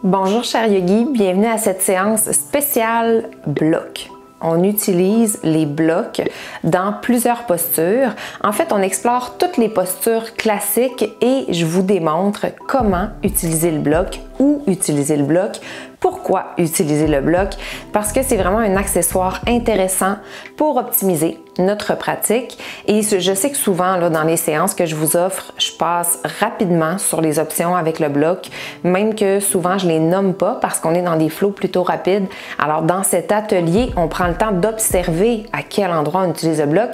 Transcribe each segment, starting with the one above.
Bonjour chers yogis, bienvenue à cette séance spéciale bloc. On utilise les blocs dans plusieurs postures. En fait, on explore toutes les postures classiques et je vous démontre comment utiliser le bloc, où utiliser le bloc, pourquoi utiliser le bloc, parce que c'est vraiment un accessoire intéressant pour optimiser notre pratique. Et je sais que souvent, là, dans les séances que je vous offre, je passe rapidement sur les options avec le bloc, même que souvent je les nomme pas parce qu'on est dans des flows plutôt rapides. Alors dans cet atelier, on prend le temps d'observer à quel endroit on utilise le bloc.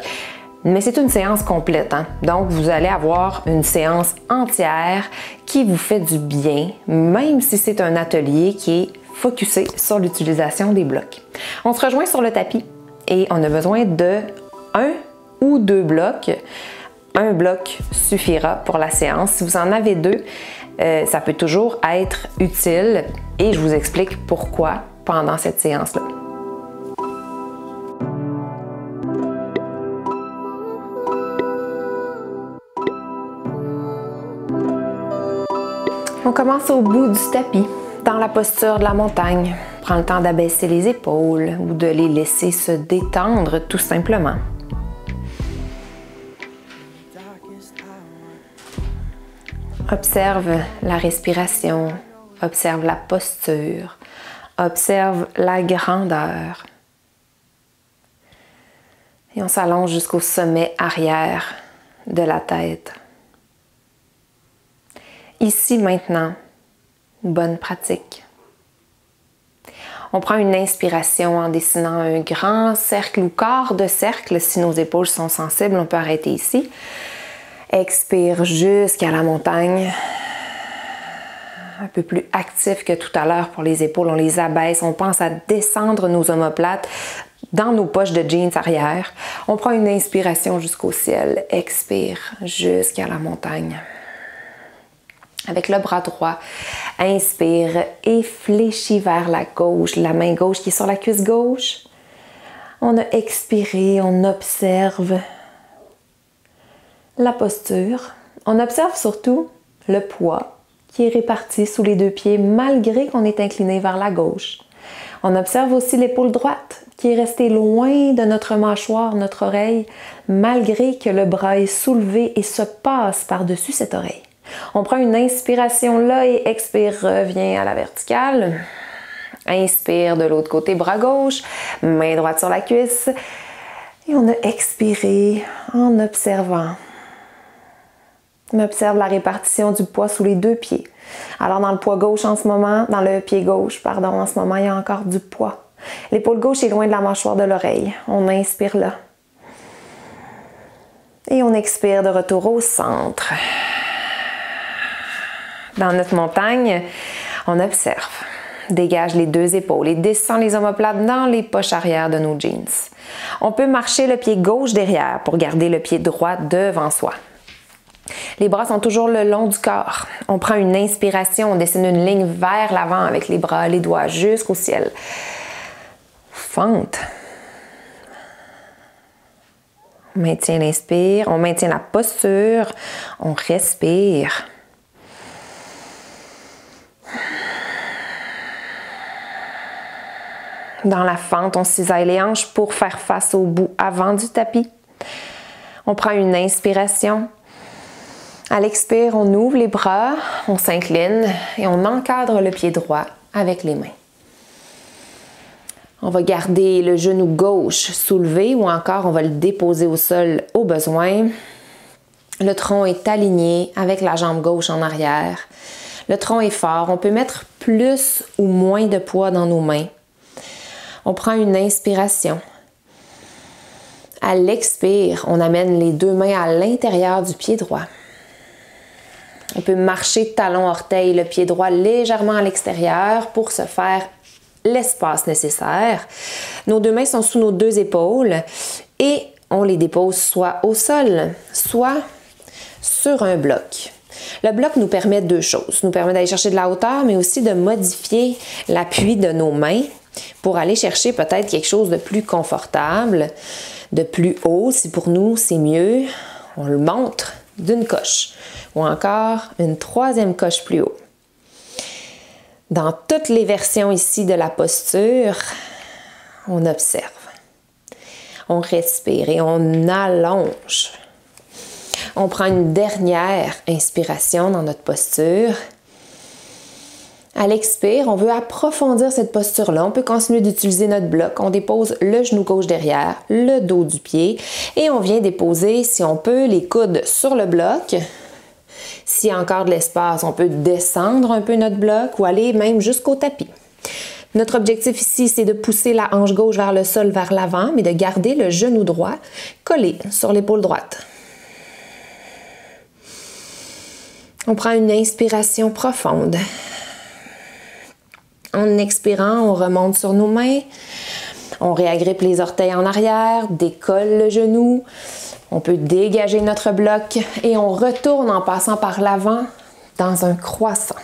Mais c'est une séance complète, hein? Donc vous allez avoir une séance entière qui vous fait du bien, même si c'est un atelier qui est focusé sur l'utilisation des blocs. On se rejoint sur le tapis et on a besoin de 1 ou 2 blocs. Un bloc suffira pour la séance. Si vous en avez 2, ça peut toujours être utile et je vous explique pourquoi pendant cette séance-là. On commence au bout du tapis, dans la posture de la montagne. Prends le temps d'abaisser les épaules ou de les laisser se détendre tout simplement. Observe la respiration, observe la posture, observe la grandeur. Et on s'allonge jusqu'au sommet arrière de la tête. Ici, maintenant, bonne pratique. On prend une inspiration en dessinant un grand cercle ou quart de cercle. Si nos épaules sont sensibles, on peut arrêter ici. Expire jusqu'à la montagne. Un peu plus actif que tout à l'heure pour les épaules. On les abaisse. On pense à descendre nos omoplates dans nos poches de jeans arrière. On prend une inspiration jusqu'au ciel. Expire jusqu'à la montagne. Avec le bras droit, inspire et fléchis vers la gauche, la main gauche qui est sur la cuisse gauche. On a expiré, on observe la posture. On observe surtout le poids qui est réparti sous les 2 pieds malgré qu'on est incliné vers la gauche. On observe aussi l'épaule droite qui est restée loin de notre mâchoire, notre oreille, malgré que le bras est soulevé et se passe par-dessus cette oreille. On prend une inspiration là et expire, revient à la verticale. Inspire de l'autre côté, bras gauche, main droite sur la cuisse. Et on a expiré en observant. On observe la répartition du poids sous les 2 pieds. Alors dans le poids gauche en ce moment, dans le pied gauche, pardon, en ce moment, il y a encore du poids. L'épaule gauche est loin de la mâchoire de l'oreille. On inspire là. Et on expire de retour au centre. Dans notre montagne, on observe. Dégage les 2 épaules et descend les omoplates dans les poches arrière de nos jeans. On peut marcher le pied gauche derrière pour garder le pied droit devant soi. Les bras sont toujours le long du corps. On prend une inspiration, on dessine une ligne vers l'avant avec les bras, les doigts jusqu'au ciel. Fente. On maintient l'inspire, on maintient la posture, on respire. Dans la fente, on cisaille les hanches pour faire face au bout avant du tapis. On prend une inspiration. À l'expire, on ouvre les bras, on s'incline et on encadre le pied droit avec les mains. On va garder le genou gauche soulevé ou encore on va le déposer au sol au besoin. Le tronc est aligné avec la jambe gauche en arrière. Le tronc est fort. On peut mettre plus ou moins de poids dans nos mains. On prend une inspiration. À l'expire, on amène les 2 mains à l'intérieur du pied droit. On peut marcher talon-orteil, le pied droit légèrement à l'extérieur pour se faire l'espace nécessaire. Nos 2 mains sont sous nos 2 épaules et on les dépose soit au sol, soit sur un bloc. Le bloc nous permet 2 choses. Nous permet d'aller chercher de la hauteur, mais aussi de modifier l'appui de nos mains pour aller chercher peut-être quelque chose de plus confortable, de plus haut. Si pour nous, c'est mieux, on le monte d'une coche ou encore une 3e coche plus haut. Dans toutes les versions ici de la posture, on observe. On respire et on allonge. On prend une dernière inspiration dans notre posture. À l'expire, on veut approfondir cette posture-là. On peut continuer d'utiliser notre bloc. On dépose le genou gauche derrière, le dos du pied et on vient déposer, si on peut, les coudes sur le bloc. S'il y a encore de l'espace, on peut descendre un peu notre bloc ou aller même jusqu'au tapis. Notre objectif ici, c'est de pousser la hanche gauche vers le sol, vers l'avant, mais de garder le genou droit collé sur l'épaule droite. On prend une inspiration profonde. En expirant, on remonte sur nos mains, on réagrippe les orteils en arrière, décolle le genou, on peut dégager notre bloc et on retourne en passant par l'avant dans un croissant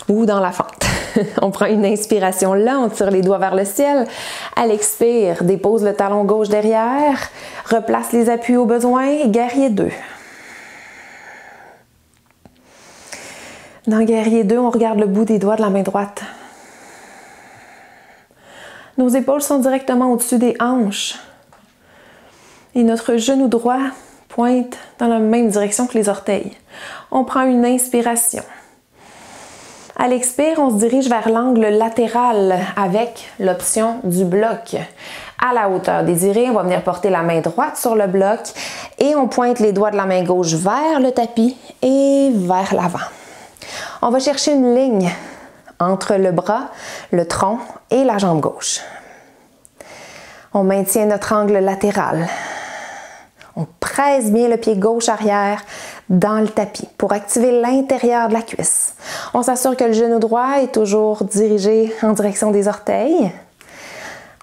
ou dans la fente. On prend une inspiration là, on tire les doigts vers le ciel. À l'expire, dépose le talon gauche derrière, replace les appuis au besoin, guerrier 2. Dans guerrier 2, on regarde le bout des doigts de la main droite. Nos épaules sont directement au-dessus des hanches. Et notre genou droit pointe dans la même direction que les orteils. On prend une inspiration. À l'expire, on se dirige vers l'angle latéral avec l'option du bloc. À la hauteur désirée, on va venir porter la main droite sur le bloc et on pointe les doigts de la main gauche vers le tapis et vers l'avant. On va chercher une ligne entre le bras, le tronc et la jambe gauche. On maintient notre angle latéral. On presse bien le pied gauche arrière dans le tapis pour activer l'intérieur de la cuisse. On s'assure que le genou droit est toujours dirigé en direction des orteils.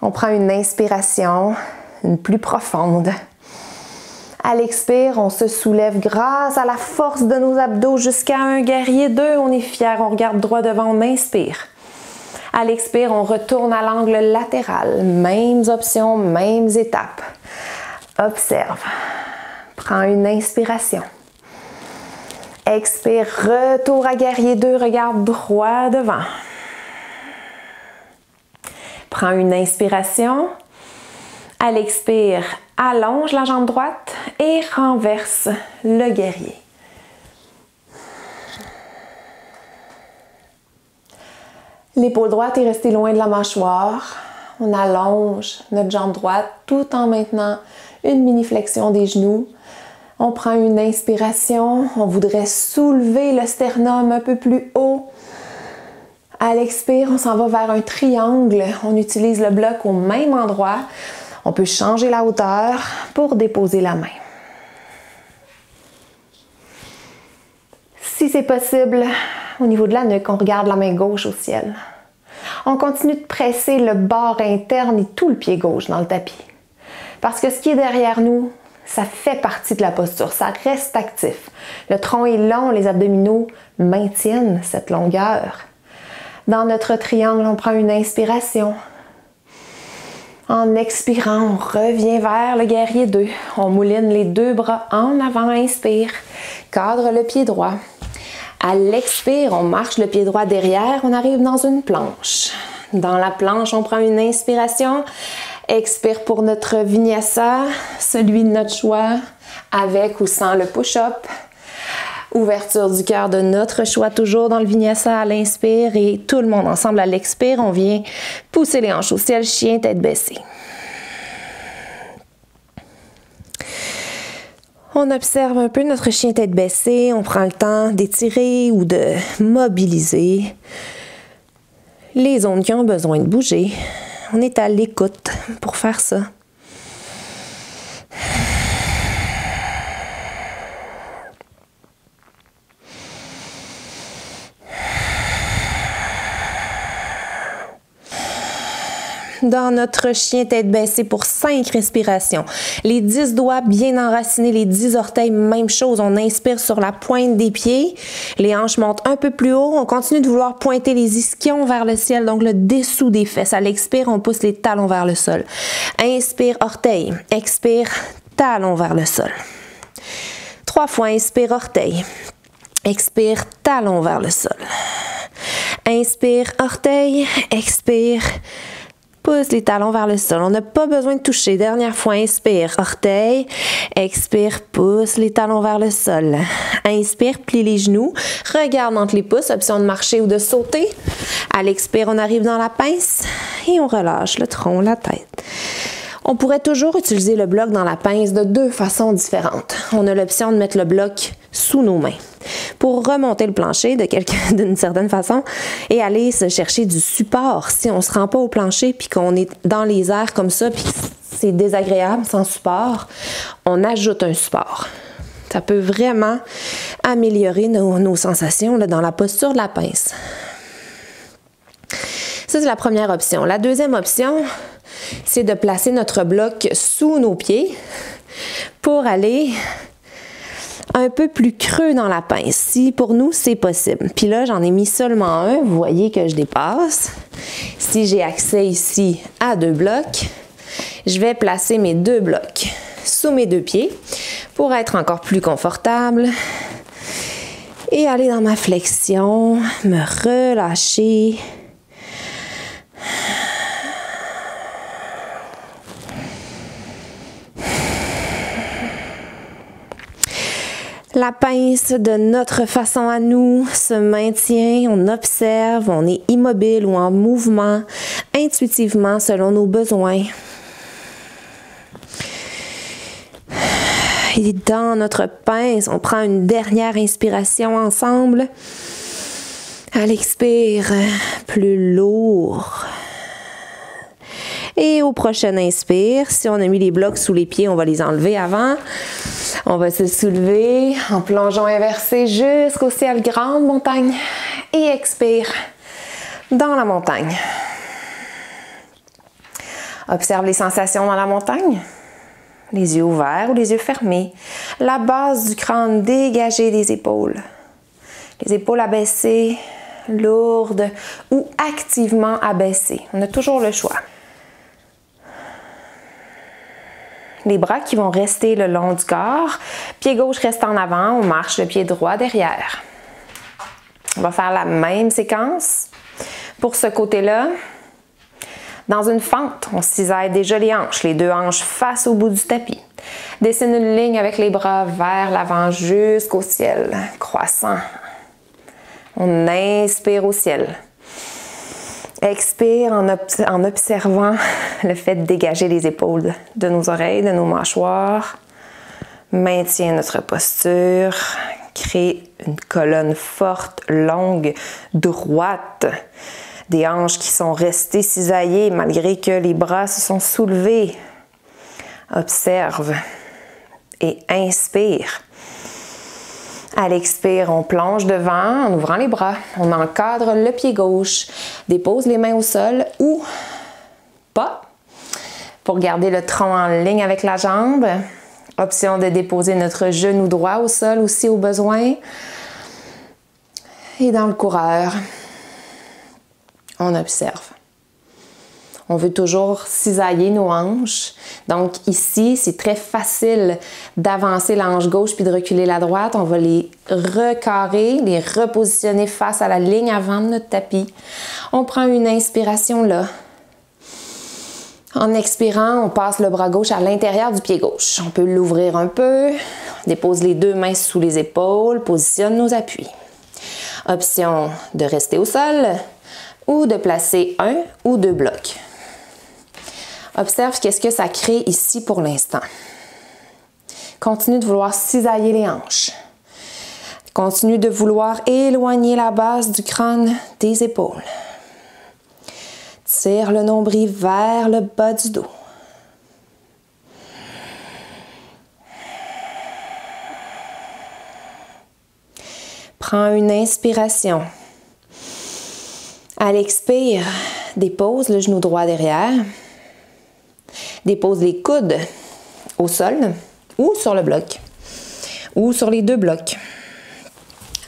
On prend une inspiration, une plus profonde. À l'expire, on se soulève grâce à la force de nos abdos jusqu'à un guerrier 2. On est fier, on regarde droit devant, on inspire. À l'expire, on retourne à l'angle latéral. Mêmes options, mêmes étapes. Observe. Prends une inspiration. Expire, retour à guerrier 2, regarde droit devant. Prends une inspiration. À l'expire, allonge la jambe droite et renverse le guerrier. L'épaule droite est restée loin de la mâchoire. On allonge notre jambe droite tout en maintenant une mini-flexion des genoux. On prend une inspiration. On voudrait soulever le sternum un peu plus haut. À l'expire, on s'en va vers un triangle. On utilise le bloc au même endroit. On peut changer la hauteur pour déposer la main. Si c'est possible, au niveau de la nuque, on regarde la main gauche au ciel. On continue de presser le bord interne et tout le pied gauche dans le tapis. Parce que ce qui est derrière nous, ça fait partie de la posture, ça reste actif. Le tronc est long, les abdominaux maintiennent cette longueur. Dans notre triangle, on prend une inspiration. En expirant, on revient vers le guerrier 2. On mouline les deux bras en avant, inspire. Cadre le pied droit. À l'expire, on marche le pied droit derrière. On arrive dans une planche. Dans la planche, on prend une inspiration. Expire pour notre vinyasa, celui de notre choix, avec ou sans le push-up. Ouverture du cœur de notre choix, toujours dans le vinyasa à l'inspire et tout le monde ensemble à l'expire. On vient pousser les hanches au ciel, chien, tête baissée. On observe un peu notre chien tête baissée. On prend le temps d'étirer ou de mobiliser les zones qui ont besoin de bouger. On est à l'écoute pour faire ça. Dans notre chien tête baissée pour 5 respirations. Les 10 doigts bien enracinés, les 10 orteils, même chose. On inspire sur la pointe des pieds. Les hanches montent un peu plus haut. On continue de vouloir pointer les ischions vers le ciel, donc le dessous des fesses. À l'expire, on pousse les talons vers le sol. Inspire, orteil. Expire, talons vers le sol. 3 fois, inspire, orteil. Expire, talons vers le sol. Inspire, orteil, expire. Pousse les talons vers le sol. On n'a pas besoin de toucher. Dernière fois, inspire, orteil. Expire, pousse les talons vers le sol. Inspire, plie les genoux. Regarde entre les pouces, option de marcher ou de sauter. À l'expire, on arrive dans la pince et on relâche le tronc, la tête. On pourrait toujours utiliser le bloc dans la pince de deux façons différentes. On a l'option de mettre le bloc sous nos mains pour remonter le plancher d'une certaine façon et aller se chercher du support. Si on ne se rend pas au plancher puis qu'on est dans les airs comme ça puis c'est désagréable sans support, on ajoute un support. Ça peut vraiment améliorer nos sensations là, dans la posture de la pince. Ça, c'est la première option. La deuxième option, c'est de placer notre bloc sous nos pieds pour aller un peu plus creux dans la pince, si pour nous c'est possible. Puis là, j'en ai mis seulement un, vous voyez que je dépasse. Si j'ai accès ici à deux blocs, je vais placer mes deux blocs sous mes deux pieds pour être encore plus confortable et aller dans ma flexion, me relâcher. La pince, de notre façon à nous, se maintient, on observe, on est immobile ou en mouvement, intuitivement selon nos besoins. Et dans notre pince, on prend une dernière inspiration ensemble. À l'expire, plus lourd. Et au prochain inspire, si on a mis les blocs sous les pieds, on va les enlever avant. On va se soulever en plongeon inversé jusqu'au ciel, grande montagne. Et expire dans la montagne. Observe les sensations dans la montagne. Les yeux ouverts ou les yeux fermés. La base du crâne dégagée des épaules. Les épaules abaissées, lourdes ou activement abaissées. On a toujours le choix. Les bras qui vont rester le long du corps. Pied gauche reste en avant, on marche le pied droit derrière. On va faire la même séquence. Pour ce côté-là, dans une fente, on cisaille déjà les hanches, les deux hanches face au bout du tapis. Dessine une ligne avec les bras vers l'avant jusqu'au ciel, croissant. On inspire au ciel. Expire en observant le fait de dégager les épaules de nos oreilles, de nos mâchoires. Maintient notre posture. Crée une colonne forte, longue, droite. Des hanches qui sont restées cisaillées malgré que les bras se sont soulevés. Observe et inspire. À l'expire, on plonge devant en ouvrant les bras. On encadre le pied gauche. Dépose les mains au sol ou pas pour garder le tronc en ligne avec la jambe. Option de déposer notre genou droit au sol aussi au besoin. Et dans le coureur, on observe. On veut toujours cisailler nos hanches. Donc ici, c'est très facile d'avancer la hanche gauche puis de reculer la droite. On va les recarrer, les repositionner face à la ligne avant de notre tapis. On prend une inspiration là. En expirant, on passe le bras gauche à l'intérieur du pied gauche. On peut l'ouvrir un peu. Dépose les deux mains sous les épaules. Positionne nos appuis. Option de rester au sol ou de placer un ou deux blocs. Observe qu'est-ce que ça crée ici pour l'instant. Continue de vouloir cisailler les hanches. Continue de vouloir éloigner la base du crâne des épaules. Tire le nombril vers le bas du dos. Prends une inspiration. À l'expire, dépose le genou droit derrière. Dépose les coudes au sol ou sur le bloc ou sur les deux blocs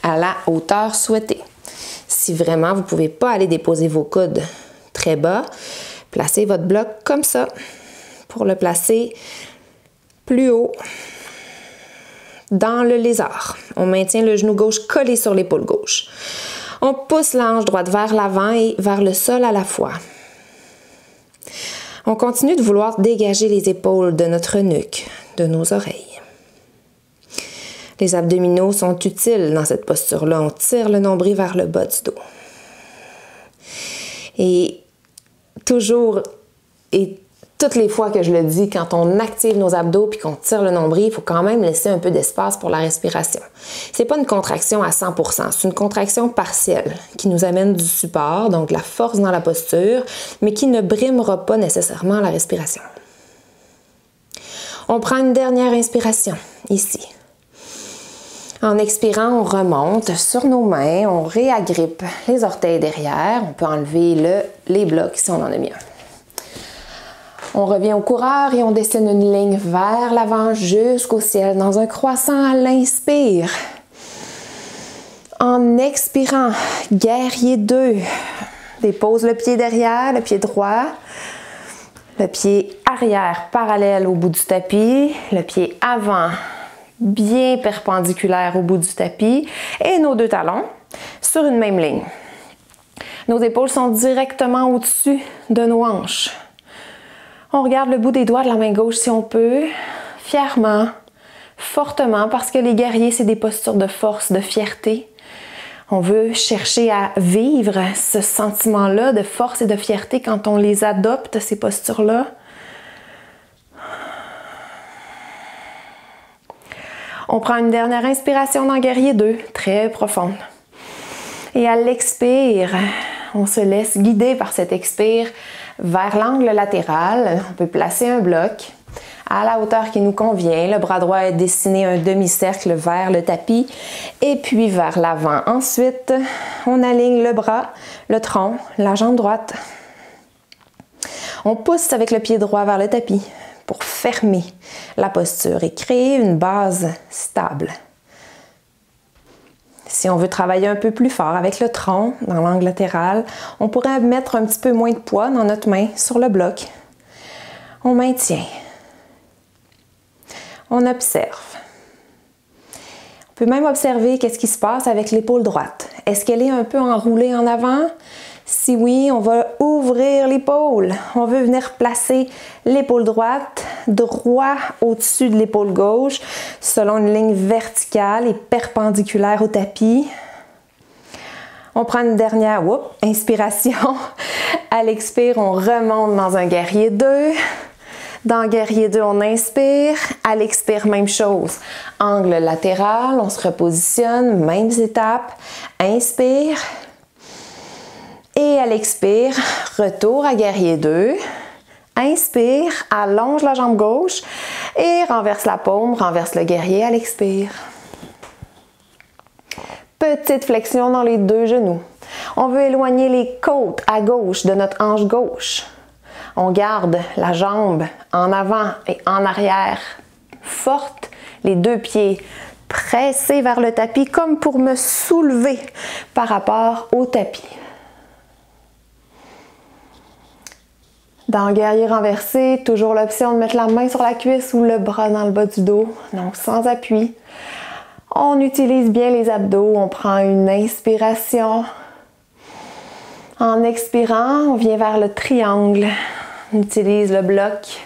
à la hauteur souhaitée. Si vraiment vous ne pouvez pas aller déposer vos coudes très bas, placez votre bloc comme ça pour le placer plus haut dans le lézard. On maintient le genou gauche collé sur l'épaule gauche. On pousse la hanche droite vers l'avant et vers le sol à la fois. On continue de vouloir dégager les épaules de notre nuque, de nos oreilles. Les abdominaux sont utiles dans cette posture-là. On tire le nombril vers le bas du dos. Et toujours, et toutes les fois que je le dis, quand on active nos abdos puis qu'on tire le nombril, il faut quand même laisser un peu d'espace pour la respiration. C'est pas une contraction à 100%, c'est une contraction partielle qui nous amène du support, donc de la force dans la posture, mais qui ne brimera pas nécessairement la respiration. On prend une dernière inspiration, ici. En expirant, on remonte sur nos mains, on réagrippe les orteils derrière, on peut enlever les blocs si on en a mis un. On revient au coureur et on dessine une ligne vers l'avant jusqu'au ciel dans un croissant à l'inspire. En expirant, guerrier 2, dépose le pied derrière, le pied droit, le pied arrière parallèle au bout du tapis, le pied avant bien perpendiculaire au bout du tapis et nos deux talons sur une même ligne. Nos épaules sont directement au-dessus de nos hanches. On regarde le bout des doigts de la main gauche si on peut, fièrement, fortement, parce que les guerriers, c'est des postures de force, de fierté. On veut chercher à vivre ce sentiment-là de force et de fierté quand on les adopte, ces postures-là. On prend une dernière inspiration dans guerrier 2, très profonde. Et à l'expire, on se laisse guider par cet expire vers l'angle latéral. On peut placer un bloc à la hauteur qui nous convient. Le bras droit est dessiné un demi-cercle vers le tapis et puis vers l'avant. Ensuite, on aligne le bras, le tronc, la jambe droite. On pousse avec le pied droit vers le tapis pour fermer la posture et créer une base stable. Si on veut travailler un peu plus fort avec le tronc dans l'angle latéral, on pourrait mettre un petit peu moins de poids dans notre main sur le bloc. On maintient. On observe. On peut même observer qu'est-ce qui se passe avec l'épaule droite. Est-ce qu'elle est un peu enroulée en avant? Si oui, on va ouvrir l'épaule. On veut venir placer l'épaule droite droit au-dessus de l'épaule gauche selon une ligne verticale et perpendiculaire au tapis. On prend une dernière inspiration. À l'expire, on remonte dans un guerrier 2. Dans guerrier 2, on inspire. À l'expire, même chose. Angle latéral, on se repositionne, mêmes étapes. Inspire. Et à l'expire, retour à guerrier 2. Inspire, allonge la jambe gauche et renverse la paume, renverse le guerrier à l'expire. Petite flexion dans les deux genoux. On veut éloigner les côtes à gauche de notre hanche gauche. On garde la jambe en avant et en arrière forte, les deux pieds pressés vers le tapis comme pour me soulever par rapport au tapis. Dans le guerrier renversé, toujours l'option de mettre la main sur la cuisse ou le bras dans le bas du dos, donc sans appui. On utilise bien les abdos, on prend une inspiration. En expirant, on vient vers le triangle. On utilise le bloc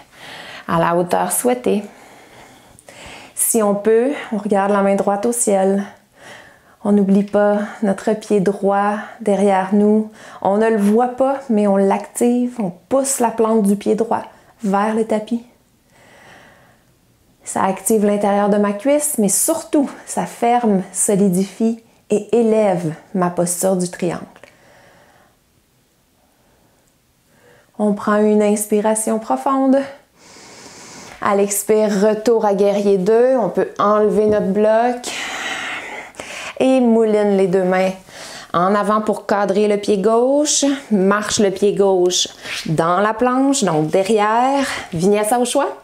à la hauteur souhaitée. Si on peut, on regarde la main droite au ciel. On n'oublie pas notre pied droit derrière nous. On ne le voit pas, mais on l'active. On pousse la plante du pied droit vers le tapis. Ça active l'intérieur de ma cuisse, mais surtout, ça ferme, solidifie et élève ma posture du triangle. On prend une inspiration profonde. À l'expire, retour à guerrier 2. On peut enlever notre bloc. Et mouline les deux mains en avant pour cadrer le pied gauche. Marche le pied gauche dans la planche, donc derrière. Vinyasa au choix.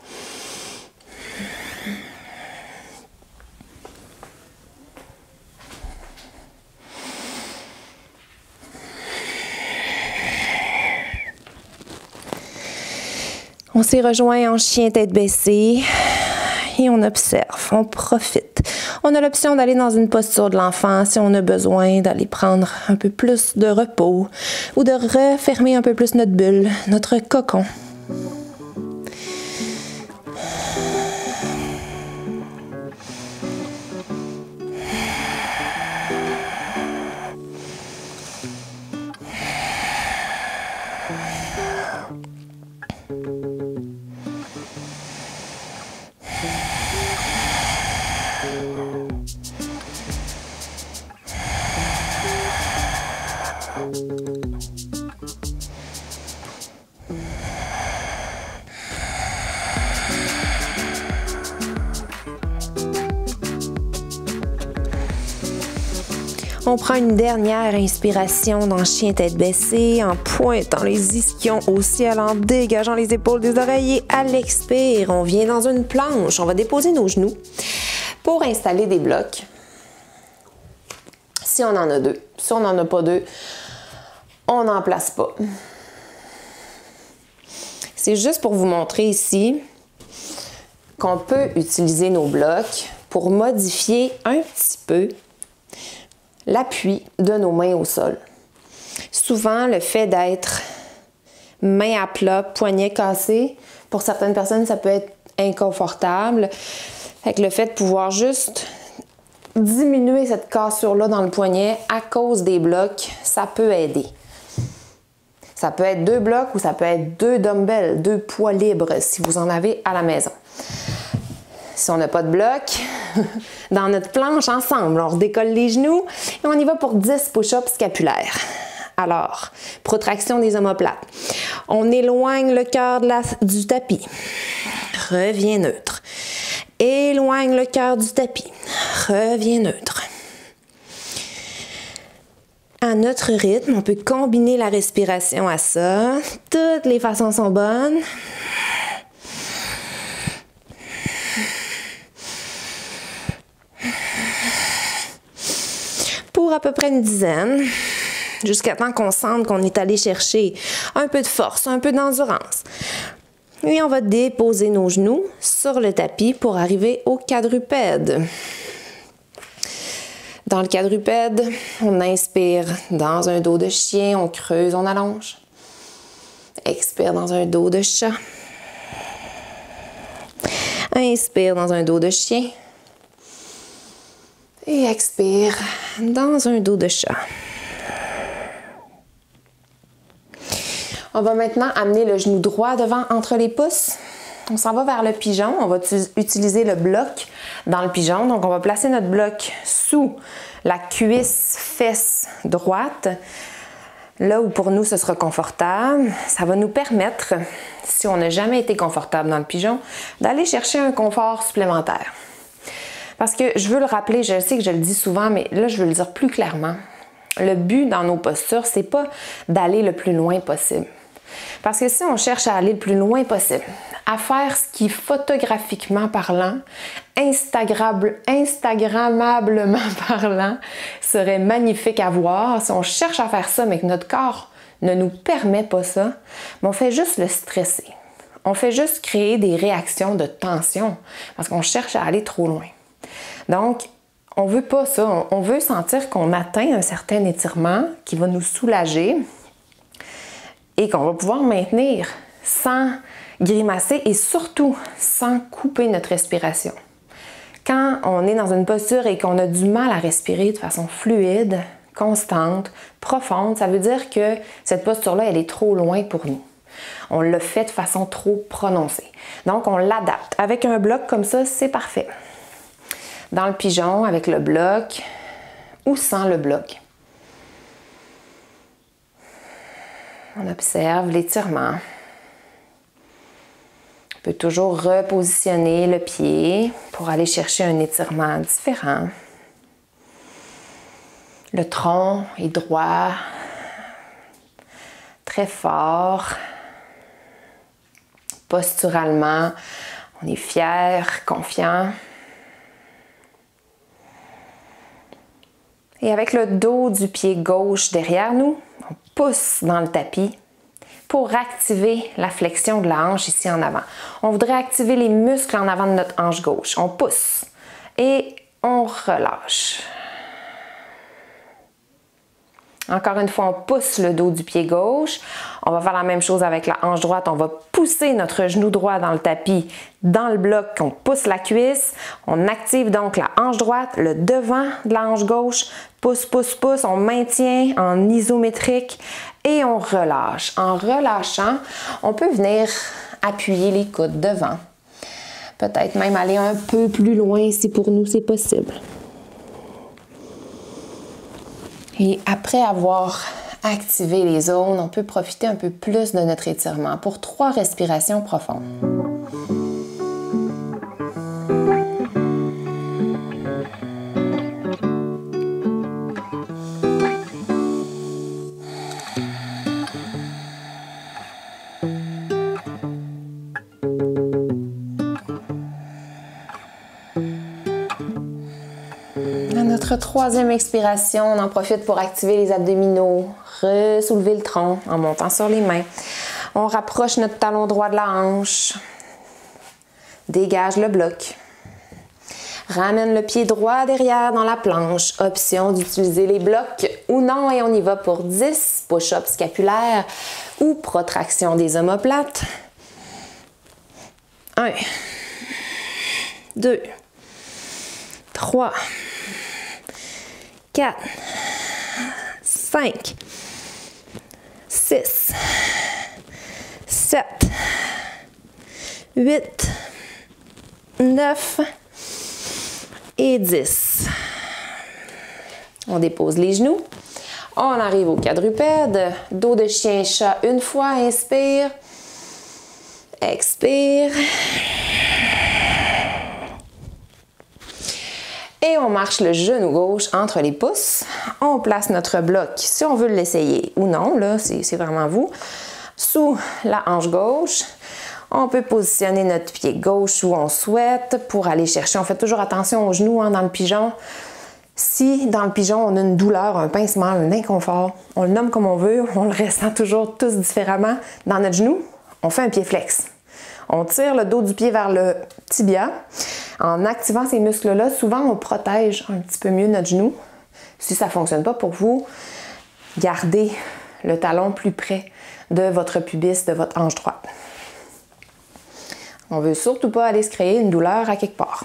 On s'est rejoint en chien tête baissée. Et on observe, on profite. On a l'option d'aller dans une posture de l'enfant si on a besoin d'aller prendre un peu plus de repos ou de refermer un peu plus notre bulle, notre cocon. On prend une dernière inspiration dans chien tête baissée, en pointant les ischions au ciel, en dégageant les épaules des oreilles et à l'expire, on vient dans une planche. On va déposer nos genoux pour installer des blocs. Si on en a deux. Si on n'en a pas deux, on n'en place pas. C'est juste pour vous montrer ici qu'on peut utiliser nos blocs pour modifier un petit peu l'appui de nos mains au sol. Souvent, le fait d'être main à plat, poignet cassé, pour certaines personnes, ça peut être inconfortable. Fait que le fait de pouvoir juste diminuer cette cassure-là dans le poignet à cause des blocs, ça peut aider. Ça peut être 2 blocs ou ça peut être 2 dumbbells, 2 poids libres si vous en avez à la maison. Si on n'a pas de bloc, dans notre planche ensemble, on redécolle les genoux et on y va pour 10 push-ups scapulaires. Alors, protraction des omoplates. On éloigne le cœur du tapis. Reviens neutre. Éloigne le cœur du tapis. Reviens neutre. À notre rythme, on peut combiner la respiration à ça. Toutes les façons sont bonnes. Pour à peu près une dizaine, jusqu'à temps qu'on sente qu'on est allé chercher un peu de force, un peu d'endurance. Et on va déposer nos genoux sur le tapis pour arriver au quadrupède. Dans le quadrupède, on inspire dans un dos de chien, on creuse, on allonge. Expire dans un dos de chat. Inspire dans un dos de chien. Et expire dans un dos de chat. On va maintenant amener le genou droit devant entre les pouces. On s'en va vers le pigeon. On va utiliser le bloc dans le pigeon. Donc, on va placer notre bloc sous la cuisse fesse droite. Là où pour nous, ce sera confortable. Ça va nous permettre, si on n'a jamais été confortable dans le pigeon, d'aller chercher un confort supplémentaire. Parce que je veux le rappeler, je sais que je le dis souvent, mais là, je veux le dire plus clairement. Le but dans nos postures, c'est pas d'aller le plus loin possible. Parce que si on cherche à aller le plus loin possible, à faire ce qui, photographiquement parlant, instagrammablement parlant, serait magnifique à voir, si on cherche à faire ça, mais que notre corps ne nous permet pas ça, on fait juste le stresser. On fait juste créer des réactions de tension parce qu'on cherche à aller trop loin. Donc, on ne veut pas ça. On veut sentir qu'on atteint un certain étirement qui va nous soulager et qu'on va pouvoir maintenir sans grimacer et surtout sans couper notre respiration. Quand on est dans une posture et qu'on a du mal à respirer de façon fluide, constante, profonde, ça veut dire que cette posture-là, elle est trop loin pour nous. On le fait de façon trop prononcée. Donc, on l'adapte. Avec un bloc comme ça, c'est parfait. Dans le pigeon, avec le bloc ou sans le bloc. On observe l'étirement. On peut toujours repositionner le pied pour aller chercher un étirement différent. Le tronc est droit, très fort. Posturalement, on est fier, confiant. Et avec le dos du pied gauche derrière nous, on pousse dans le tapis pour activer la flexion de la hanche ici en avant. On voudrait activer les muscles en avant de notre hanche gauche. On pousse. Et On relâche. Encore une fois, on pousse le dos du pied gauche. On va faire la même chose avec la hanche droite. On va pousser notre genou droit dans le tapis, dans le bloc. On pousse la cuisse. On active donc la hanche droite, le devant de la hanche gauche. Pousse, pousse, pousse. On maintient en isométrique et on relâche. En relâchant, on peut venir appuyer les coudes devant. Peut-être même aller un peu plus loin si pour nous c'est possible. Et après avoir activé les zones, on peut profiter un peu plus de notre étirement pour 3 respirations profondes. Notre 3e expiration, on en profite pour activer les abdominaux, ressoulever le tronc en montant sur les mains. On rapproche notre talon droit de la hanche, dégage le bloc. Ramène le pied droit derrière dans la planche. Option d'utiliser les blocs ou non et on y va pour 10 push-ups scapulaires ou protraction des omoplates. 1, 2, 3, 4, 5, 6, 7, 8, 9 et 10. On dépose les genoux. On arrive au quadrupède. Dos de chien-chat une fois. Inspire. Expire. Et on marche le genou gauche entre les pouces. On place notre bloc, si on veut l'essayer ou non, là, c'est vraiment vous, sous la hanche gauche. On peut positionner notre pied gauche où on souhaite pour aller chercher. On fait toujours attention aux genoux dans le pigeon. Si dans le pigeon, on a une douleur, un pincement, un inconfort, on le nomme comme on veut, on le ressent toujours tous différemment. Dans notre genou, on fait un pied flex. On tire le dos du pied vers le tibia. En activant ces muscles-là, souvent on protège un petit peu mieux notre genou. Si ça ne fonctionne pas pour vous, gardez le talon plus près de votre pubis, de votre hanche droite. On ne veut surtout pas aller se créer une douleur à quelque part.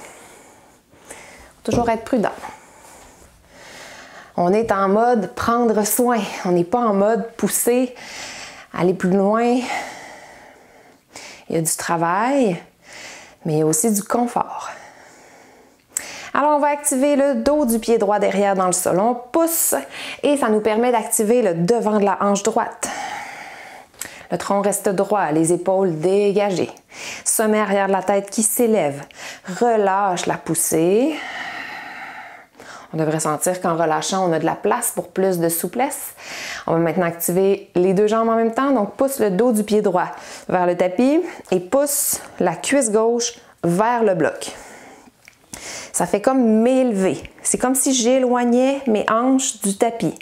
Toujours être prudent. On est en mode prendre soin. On n'est pas en mode pousser, aller plus loin. Il y a du travail, mais il y a aussi du confort. Alors, on va activer le dos du pied droit derrière dans le sol. On pousse et ça nous permet d'activer le devant de la hanche droite. Le tronc reste droit, les épaules dégagées. Sommet arrière de la tête qui s'élève. Relâche la poussée. On devrait sentir qu'en relâchant, on a de la place pour plus de souplesse. On va maintenant activer les 2 jambes en même temps. Donc, pousse le dos du pied droit vers le tapis et pousse la cuisse gauche vers le bloc. Ça fait comme m'élever. C'est comme si j'éloignais mes hanches du tapis.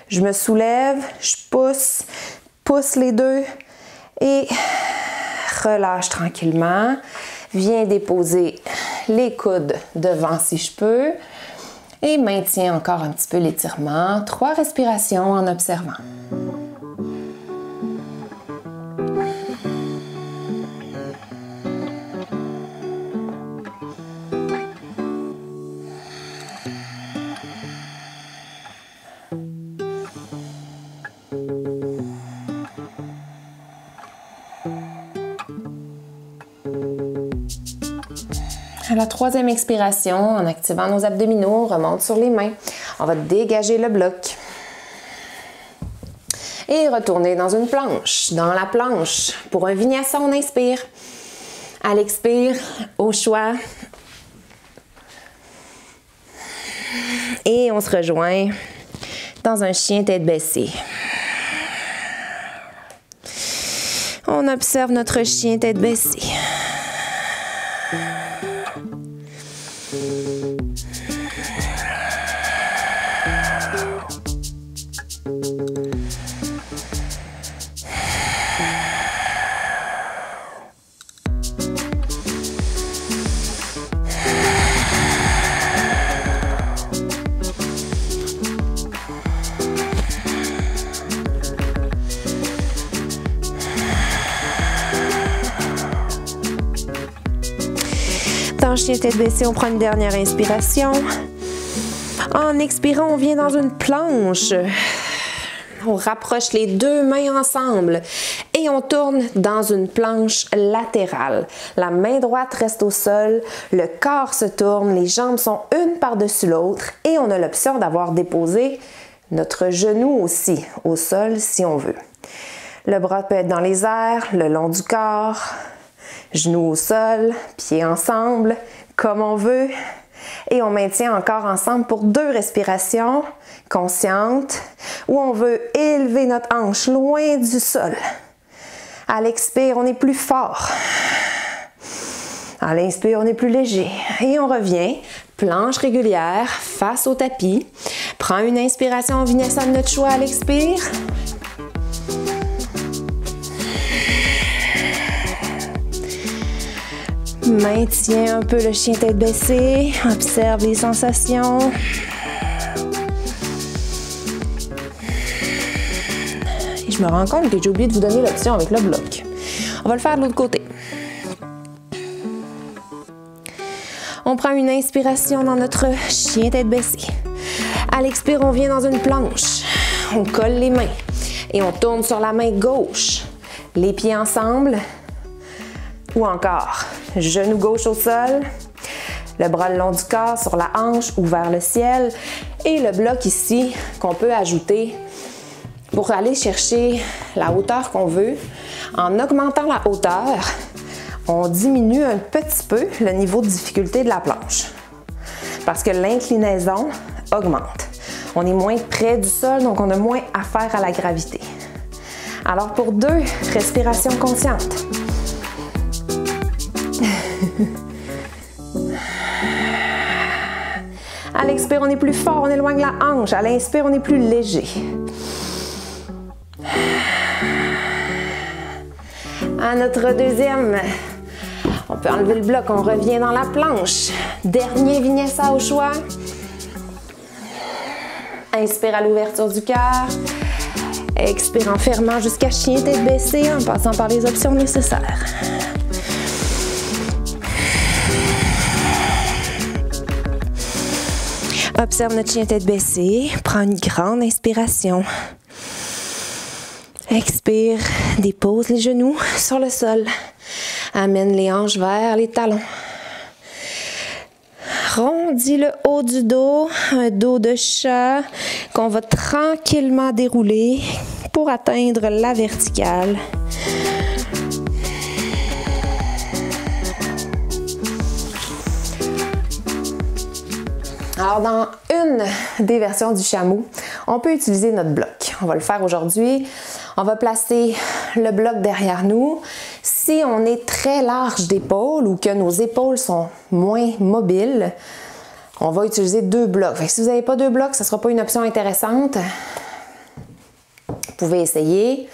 Je me soulève, je pousse les 2 et relâche tranquillement. Viens déposer les coudes devant si je peux. Et maintiens encore un petit peu l'étirement. 3 respirations en observant. À la 3e expiration, en activant nos abdominaux, on remonte sur les mains. On va dégager le bloc. Et retourner dans une planche. Dans la planche, pour un vinyasa, on inspire. À l'expire, au choix. Et on se rejoint dans un chien tête baissée. On observe notre chien tête baissée. En chien tête baissée, on prend une dernière inspiration. En expirant, on vient dans une planche. On rapproche les deux mains ensemble et on tourne dans une planche latérale. La main droite reste au sol, le corps se tourne, les jambes sont une par-dessus l'autre et on a l'option d'avoir déposé notre genou aussi au sol si on veut. Le bras peut être dans les airs, le long du corps, genoux au sol, pieds ensemble, comme on veut. Et on maintient encore ensemble pour 2 respirations conscientes où on veut élever notre hanche loin du sol. À l'expire, on est plus fort. À l'inspire, on est plus léger. Et on revient, planche régulière, face au tapis. Prends une inspiration vinyasa de notre choix à l'expire. Maintiens un peu le chien tête baissée, observe les sensations. Et je me rends compte que j'ai oublié de vous donner l'option avec le bloc. On va le faire de l'autre côté. On prend une inspiration dans notre chien tête baissée. À l'expire, on vient dans une planche. On colle les mains et on tourne sur la main gauche. Les pieds ensemble. Ou encore, genou gauche au sol, le bras le long du corps sur la hanche ou vers le ciel et le bloc ici qu'on peut ajouter pour aller chercher la hauteur qu'on veut. En augmentant la hauteur, on diminue un petit peu le niveau de difficulté de la planche parce que l'inclinaison augmente. On est moins près du sol, donc on a moins affaire à la gravité. Alors pour 2 respirations conscientes. À l'expire, on est plus fort, on éloigne la hanche. À l'inspire, on est plus léger. À notre deuxième, on peut enlever le bloc, on revient dans la planche. Dernier vinyasa au choix. Inspire à l'ouverture du cœur. Expire en fermant jusqu'à chien tête baissée en passant par les options nécessaires. Observe notre chien tête baissée. Prends une grande inspiration. Expire, dépose les genoux sur le sol. Amène les hanches vers les talons. Rondis le haut du dos, un dos de chat qu'on va tranquillement dérouler pour atteindre la verticale. Alors, dans une des versions du chameau, on peut utiliser notre bloc. On va le faire aujourd'hui. On va placer le bloc derrière nous. Si on est très large d'épaules ou que nos épaules sont moins mobiles, on va utiliser 2 blocs. Fait que si vous n'avez pas 2 blocs, ce ne sera pas une option intéressante. Vous pouvez essayer.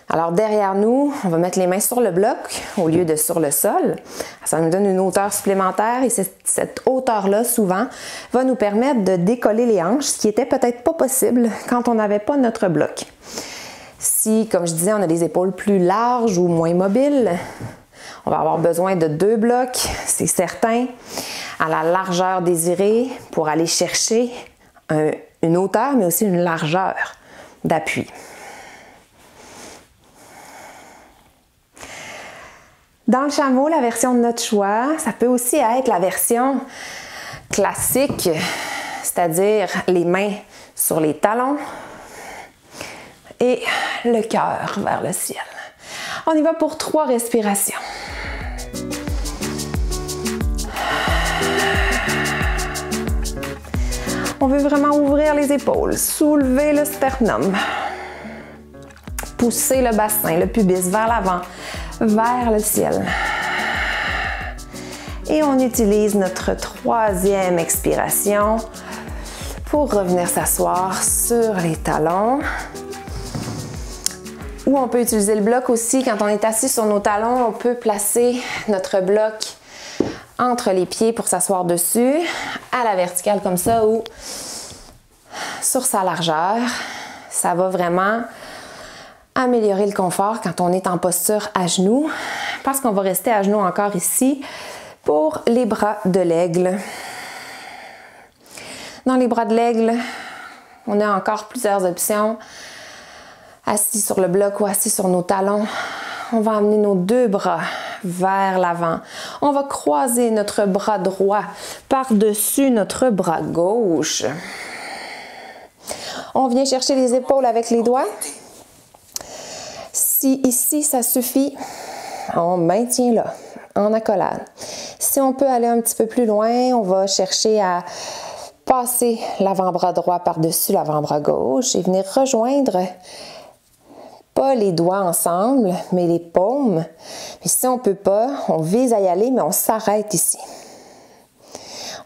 Alors, derrière nous, on va mettre les mains sur le bloc au lieu de sur le sol. Ça nous donne une hauteur supplémentaire et cette hauteur-là, souvent, va nous permettre de décoller les hanches, ce qui était peut-être pas possible quand on n'avait pas notre bloc. Si, comme je disais, on a des épaules plus larges ou moins mobiles, on va avoir besoin de 2 blocs, c'est certain, à la largeur désirée pour aller chercher une hauteur, mais aussi une largeur d'appui. Dans le chameau, la version de notre choix, ça peut aussi être la version classique, c'est-à-dire les mains sur les talons et le cœur vers le ciel. On y va pour 3 respirations. On veut vraiment ouvrir les épaules, soulever le sternum, pousser le bassin, le pubis vers l'avant, vers le ciel. Et on utilise notre 3e expiration pour revenir s'asseoir sur les talons. Ou on peut utiliser le bloc aussi. Quand on est assis sur nos talons, on peut placer notre bloc entre les pieds pour s'asseoir dessus, à la verticale comme ça ou sur sa largeur. Ça va vraiment améliorer le confort quand on est en posture à genoux, parce qu'on va rester à genoux encore ici, Pour les bras de l'aigle. Dans les bras de l'aigle, on a encore plusieurs options. Assis sur le bloc ou assis sur nos talons, on va amener nos deux bras vers l'avant. On va croiser notre bras droit par-dessus notre bras gauche. On vient chercher les épaules avec les doigts. Si ici, ça suffit, on maintient là, en accolade. Si on peut aller un petit peu plus loin, on va chercher à passer l'avant-bras droit par-dessus l'avant-bras gauche et venir rejoindre pas les doigts ensemble, mais les paumes. Puis si on ne peut pas, on vise à y aller, mais on s'arrête ici.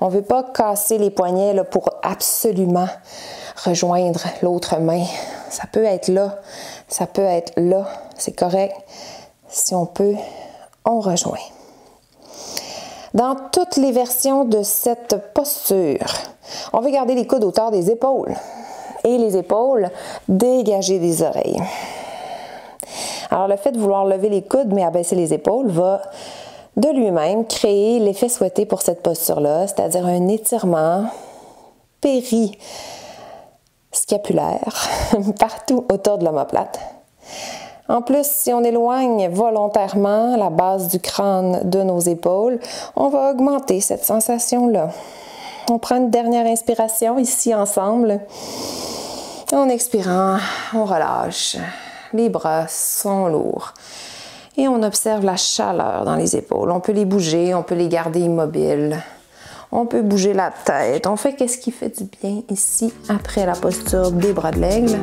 On ne veut pas casser les poignets là, pour absolument rejoindre l'autre main. Ça peut être là, ça peut être là, c'est correct. Si on peut, on rejoint. Dans toutes les versions de cette posture, on va garder les coudes à hauteur des épaules et les épaules dégagées des oreilles. Alors, le fait de vouloir lever les coudes mais abaisser les épaules va de lui-même créer l'effet souhaité pour cette posture-là, c'est-à-dire un étirement périscapulaire partout autour de l'omoplate. En plus, si on éloigne volontairement la base du crâne de nos épaules, on va augmenter cette sensation-là. On prend une dernière inspiration ici ensemble. En expirant, on relâche. Les bras sont lourds. Et on observe la chaleur dans les épaules. On peut les bouger, on peut les garder immobiles. On peut bouger la tête. On fait qu'est-ce qui fait du bien ici après la posture des bras de l'aigle.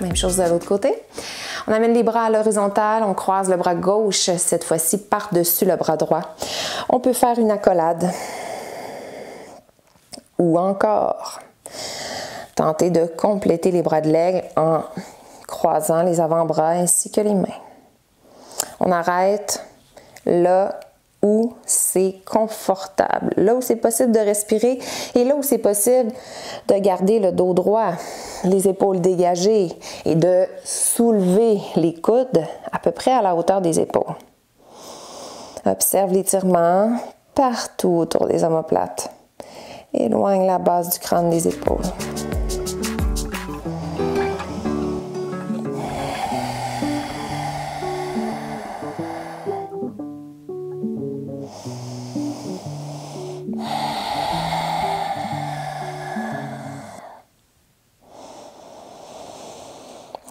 Même chose de l'autre côté. On amène les bras à l'horizontale, on croise le bras gauche, cette fois-ci par-dessus le bras droit. On peut faire une accolade. Ou encore, tenter de compléter les bras de l'aigle en croisant les avant-bras ainsi que les mains. On arrête là où c'est confortable, là où c'est possible de respirer et là où c'est possible de garder le dos droit, les épaules dégagées et de soulever les coudes à peu près à la hauteur des épaules. Observe l'étirement partout autour des omoplates. Éloigne la base du crâne des épaules.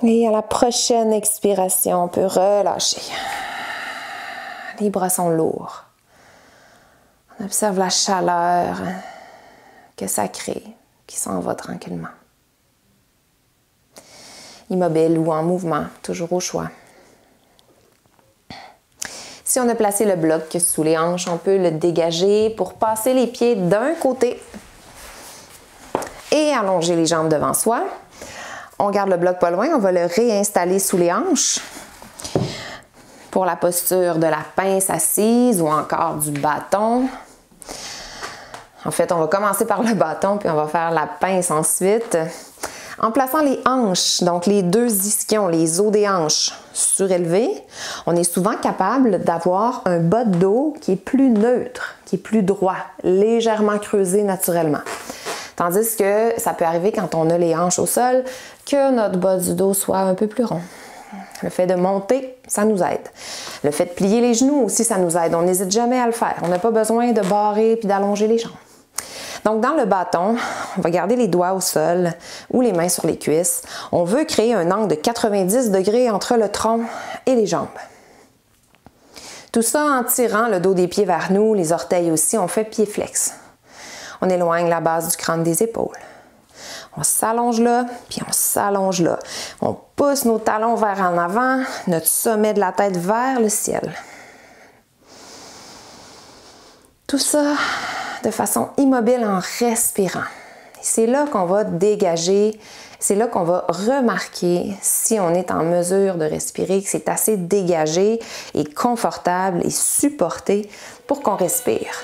Et à la prochaine expiration, on peut relâcher. Les bras sont lourds. On observe la chaleur que ça crée, qui s'en va tranquillement. Immobile ou en mouvement, toujours au choix. Si on a placé le bloc sous les hanches, on peut le dégager pour passer les pieds d'un côté et allonger les jambes devant soi. On garde le bloc pas loin, on va le réinstaller sous les hanches pour la posture de la pince assise ou encore du bâton. En fait, on va commencer par le bâton, puis on va faire la pince ensuite. En plaçant les hanches, donc les deux ischions, les os des hanches surélevés, on est souvent capable d'avoir un bas de dos qui est plus neutre, qui est plus droit, légèrement creusé naturellement. Tandis que ça peut arriver quand on a les hanches au sol, que notre bas du dos soit un peu plus rond. Le fait de monter, ça nous aide. Le fait de plier les genoux aussi, ça nous aide. On n'hésite jamais à le faire. On n'a pas besoin de barrer puis d'allonger les jambes. Donc, dans le bâton, on va garder les doigts au sol ou les mains sur les cuisses. On veut créer un angle de 90 degrés entre le tronc et les jambes. Tout ça en tirant le dos des pieds vers nous, les orteils aussi, on fait pied flex. On éloigne la base du crâne des épaules. On s'allonge là, puis on s'allonge là. On pousse nos talons vers en avant, notre sommet de la tête vers le ciel. Tout ça de façon immobile en respirant. C'est là qu'on va dégager, c'est là qu'on va remarquer si on est en mesure de respirer, que c'est assez dégagé et confortable et supporté pour qu'on respire.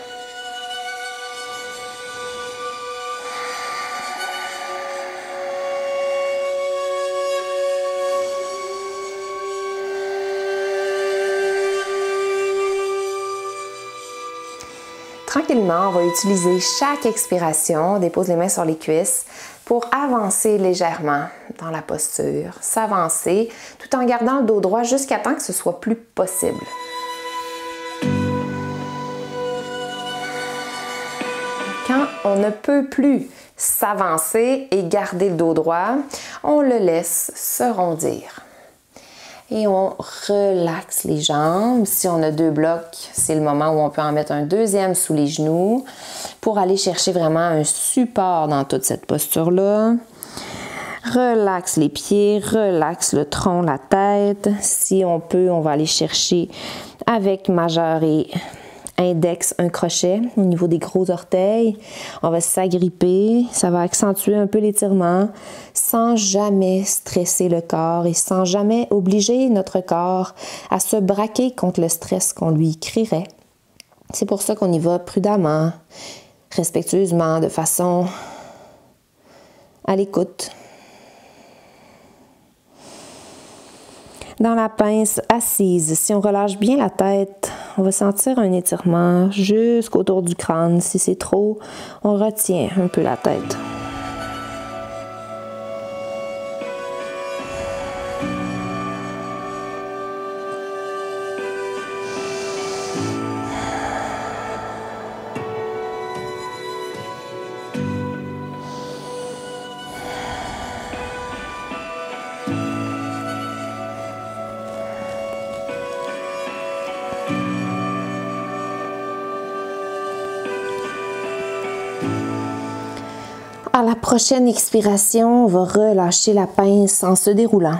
Tranquillement, on va utiliser chaque expiration, on dépose les mains sur les cuisses pour avancer légèrement dans la posture, s'avancer tout en gardant le dos droit jusqu'à temps que ce soit plus possible. Quand on ne peut plus s'avancer et garder le dos droit, on le laisse se rondir. Et on relaxe les jambes. Si on a 2 blocs, c'est le moment où on peut en mettre un deuxième sous les genoux pour aller chercher vraiment un support dans toute cette posture-là. Relaxe les pieds, relaxe le tronc, la tête. Si on peut, on va aller chercher avec majeur et index un crochet au niveau des gros orteils. On va s'agripper, ça va accentuer un peu l'étirement sans jamais stresser le corps et sans jamais obliger notre corps à se braquer contre le stress qu'on lui créerait. C'est pour ça qu'on y va prudemment, respectueusement, de façon à l'écoute. Dans la pince assise, si on relâche bien la tête, on va sentir un étirement jusqu'autour du crâne. Si c'est trop, on retient un peu la tête. À la prochaine expiration, on va relâcher la pince en se déroulant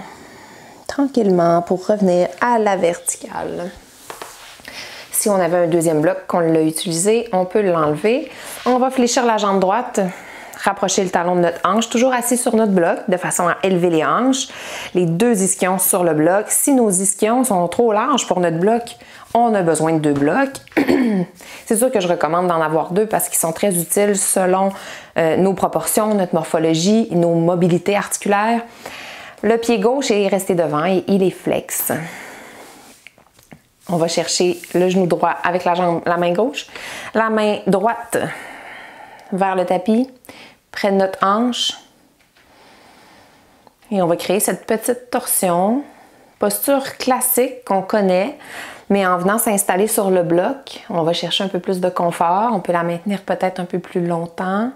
tranquillement pour revenir à la verticale. Si on avait un deuxième bloc qu'on l'a utilisé, on peut l'enlever. On va fléchir la jambe droite, rapprocher le talon de notre hanche, toujours assis sur notre bloc de façon à élever les hanches. Les 2 ischions sur le bloc. Si nos ischions sont trop larges pour notre bloc, on a besoin de 2 blocs. C'est sûr que je recommande d'en avoir 2 parce qu'ils sont très utiles selon nos proportions, notre morphologie, nos mobilités articulaires. Le pied gauche est resté devant et il est flex. On va chercher le genou droit avec la main gauche, la main droite vers le tapis, près de notre hanche. Et on va créer cette petite torsion, posture classique qu'on connaît, mais en venant s'installer sur le bloc, on va chercher un peu plus de confort. On peut la maintenir peut-être un peu plus longtemps.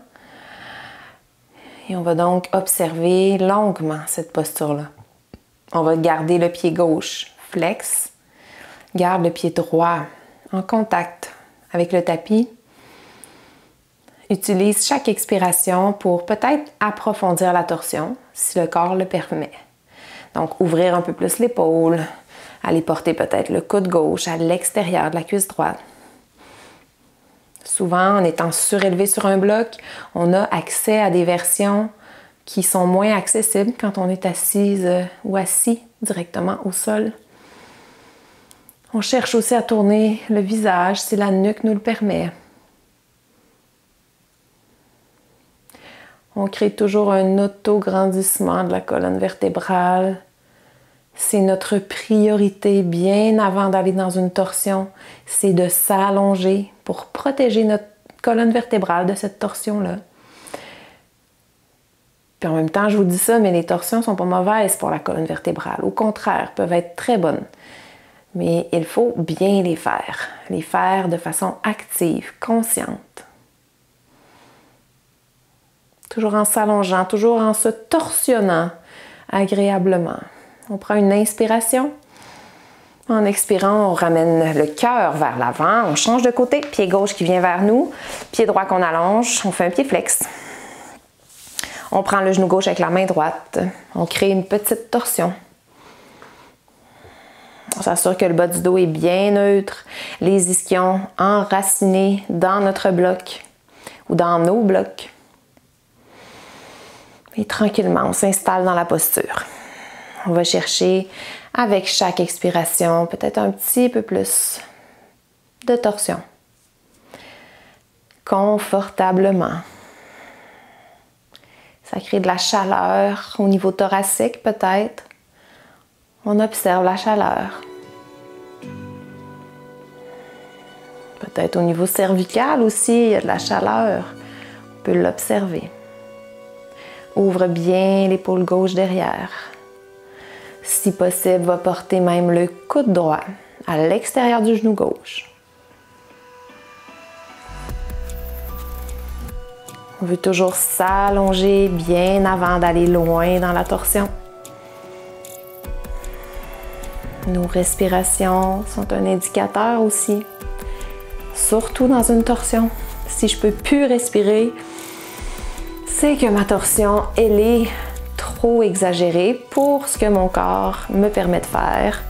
Et on va donc observer longuement cette posture-là. On va garder le pied gauche flex. Garde le pied droit en contact avec le tapis. Utilise chaque expiration pour peut-être approfondir la torsion, si le corps le permet. Donc, ouvrir un peu plus l'épaule, aller porter peut-être le coude gauche à l'extérieur de la cuisse droite. Souvent, en étant surélevé sur un bloc, on a accès à des versions qui sont moins accessibles quand on est assise ou assis directement au sol. On cherche aussi à tourner le visage si la nuque nous le permet. On crée toujours un auto-grandissement de la colonne vertébrale. C'est notre priorité bien avant d'aller dans une torsion, c'est de s'allonger pour protéger notre colonne vertébrale de cette torsion-là. Puis en même temps, je vous dis ça, mais les torsions ne sont pas mauvaises pour la colonne vertébrale. Au contraire, peuvent être très bonnes. Mais il faut bien les faire de façon active, consciente. Toujours en s'allongeant, toujours en se torsionnant agréablement. On prend une inspiration. En expirant, on ramène le cœur vers l'avant. On change de côté. Pied gauche qui vient vers nous. Pied droit qu'on allonge. On fait un pied flex. On prend le genou gauche avec la main droite. On crée une petite torsion. On s'assure que le bas du dos est bien neutre. Les ischions enracinés dans notre bloc ou dans nos blocs. Et tranquillement, on s'installe dans la posture. On va chercher, avec chaque expiration, peut-être un petit peu plus de torsion. Confortablement. Ça crée de la chaleur au niveau thoracique, peut-être. On observe la chaleur. Peut-être au niveau cervical aussi, il y a de la chaleur. On peut l'observer. Ouvre bien l'épaule gauche derrière. Si possible, va porter même le coude droit à l'extérieur du genou gauche. On veut toujours s'allonger bien avant d'aller loin dans la torsion. Nos respirations sont un indicateur aussi, surtout dans une torsion. Si je ne peux plus respirer, c'est que ma torsion, elle est trop exagérée pour ce que mon corps me permet de faire.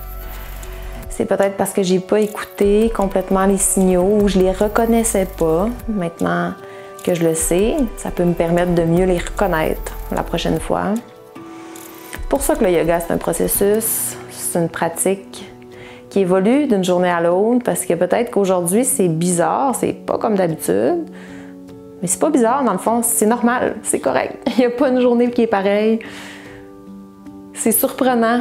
C'est peut-être parce que j'ai pas écouté complètement les signaux ou je les reconnaissais pas. Maintenant que je le sais, ça peut me permettre de mieux les reconnaître la prochaine fois. C'est pour ça que le yoga, c'est un processus, c'est une pratique qui évolue d'une journée à l'autre parce que peut-être qu'aujourd'hui, c'est bizarre, c'est pas comme d'habitude. Mais c'est pas bizarre, dans le fond, c'est normal, c'est correct. Il n'y a pas une journée qui est pareille. C'est surprenant.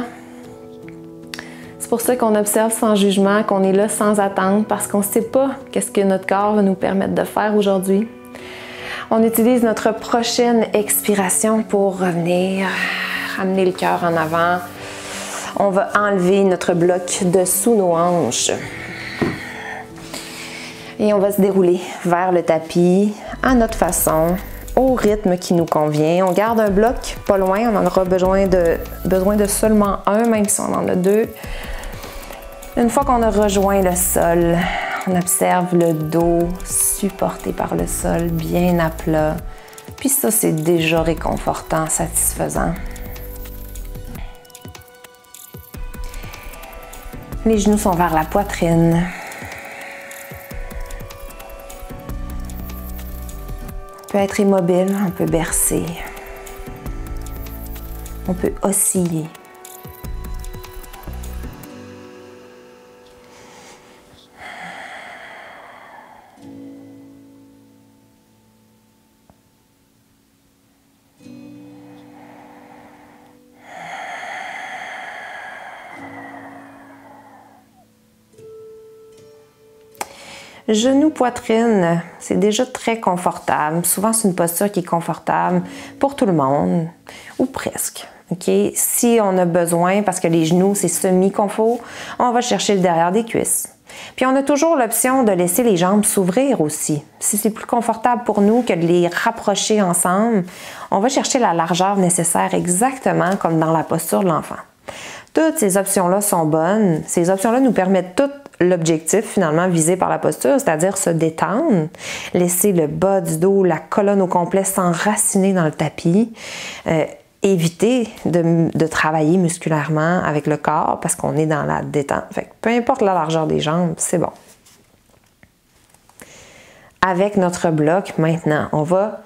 C'est pour ça qu'on observe sans jugement, qu'on est là sans attendre, parce qu'on ne sait pas qu'est-ce que notre corps va nous permettre de faire aujourd'hui. On utilise notre prochaine expiration pour revenir, ramener le cœur en avant. On va enlever notre bloc dessous nos hanches. Et on va se dérouler vers le tapis à notre façon, au rythme qui nous convient. On garde un bloc pas loin, on en aura besoin de seulement un, même si on en a deux. Une fois qu'on a rejoint le sol, on observe le dos supporté par le sol, bien à plat. Puis ça, c'est déjà réconfortant, satisfaisant. Les genoux sont vers la poitrine. On peut être immobile, on peut bercer. On peut osciller. Genou, poitrine, c'est déjà très confortable. Souvent, c'est une posture qui est confortable pour tout le monde, ou presque. Okay? Si on a besoin, parce que les genoux, c'est semi-confort, on va chercher le derrière des cuisses. Puis on a toujours l'option de laisser les jambes s'ouvrir aussi. Si c'est plus confortable pour nous que de les rapprocher ensemble, on va chercher la largeur nécessaire exactement comme dans la posture de l'enfant. Toutes ces options-là sont bonnes. Ces options-là nous permettent toutes l'objectif finalement visé par la posture, c'est-à-dire se détendre, laisser le bas du dos, la colonne au complet s'enraciner dans le tapis, éviter de travailler musculairement avec le corps parce qu'on est dans la détente. Fait que peu importe la largeur des jambes, c'est bon. Avec notre bloc, maintenant, on va